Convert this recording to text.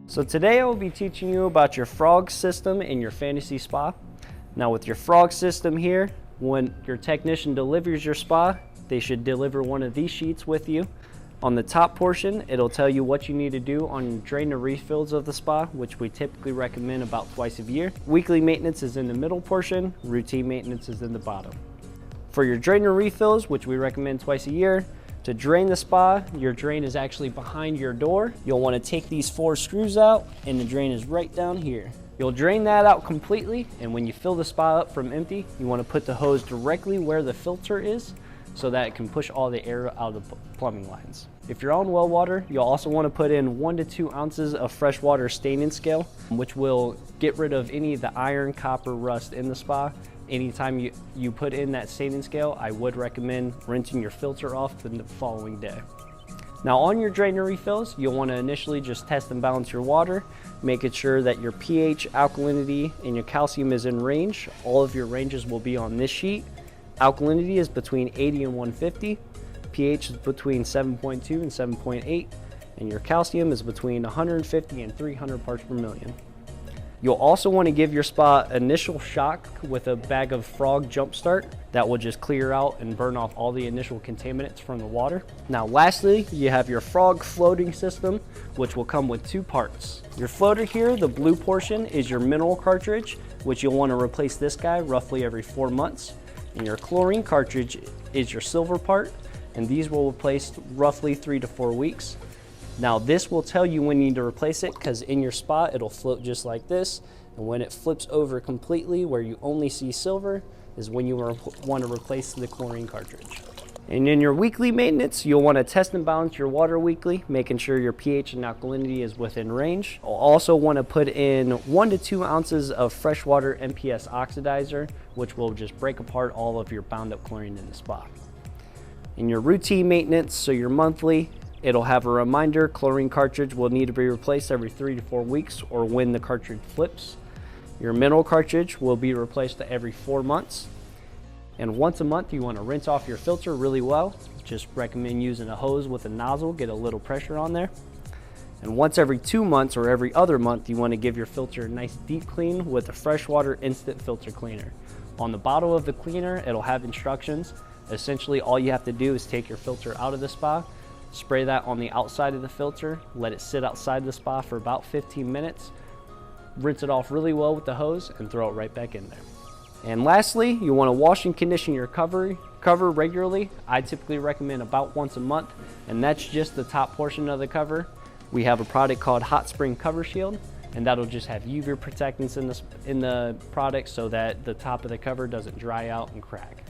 So today I will be teaching you about your frog system in your fantasy spa. Now with your frog system here, when your technician delivers your spa, they should deliver one of these sheets with you. On the top portion, it'll tell you what you need to do on drain and refills of the spa, which we typically recommend about twice a year. Weekly maintenance is in the middle portion, routine maintenance is in the bottom. For your drain and refills, which we recommend twice a year, to drain the spa, your drain is actually behind your door. You'll want to take these 4 screws out and the drain is right down here. You'll drain that out completely, and when you fill the spa up from empty, you want to put the hose directly where the filter is so that it can push all the air out of the plumbing lines. If you're on well water, you'll also want to put in 1 to 2 ounces of freshwater staining scale, which will get rid of any of the iron, copper, rust in the spa. Anytime you put in that staining scale, I would recommend rinsing your filter off the following day. Now on your drain and refills, you'll want to initially just test and balance your water, making sure that your pH, alkalinity, and your calcium is in range. All of your ranges will be on this sheet. Alkalinity is between 80 and 150, pH is between 7.2 and 7.8, and your calcium is between 150 and 300 parts per million. You'll also want to give your spa initial shock with a bag of frog jumpstart that will just clear out and burn off all the initial contaminants from the water. Now lastly, you have your frog floating system, which will come with 2 parts. Your floater here, the blue portion, is your mineral cartridge, which you'll want to replace this guy roughly every 4 months. And your chlorine cartridge is your silver part, and these will replace roughly 3 to 4 weeks. Now this will tell you when you need to replace it, because in your spa it'll float just like this, and when it flips over completely where you only see silver is when you want to replace the chlorine cartridge. And in your weekly maintenance, you'll want to test and balance your water weekly, making sure your pH and alkalinity is within range. You'll also want to put in 1 to 2 ounces of freshwater MPS oxidizer, which will just break apart all of your bound up chlorine in the spa. In your routine maintenance, so your monthly, it'll have a reminder chlorine cartridge will need to be replaced every 3 to 4 weeks or when the cartridge flips. Your mineral cartridge will be replaced every 4 months. And once a month, you want to rinse off your filter really well. Just recommend using a hose with a nozzle, get a little pressure on there. And once every 2 months or every other month, you want to give your filter a nice deep clean with a freshwater instant filter cleaner. On the bottle of the cleaner, it'll have instructions. Essentially, all you have to do is take your filter out of the spa, spray that on the outside of the filter, let it sit outside the spa for about 15 minutes, rinse it off really well with the hose, and throw it right back in there. And lastly, you want to wash and condition your cover regularly. I typically recommend about once a month, and that's just the top portion of the cover. We have a product called Hot Spring Cover Shield, and that'll just have UV protectants in the product so that the top of the cover doesn't dry out and crack.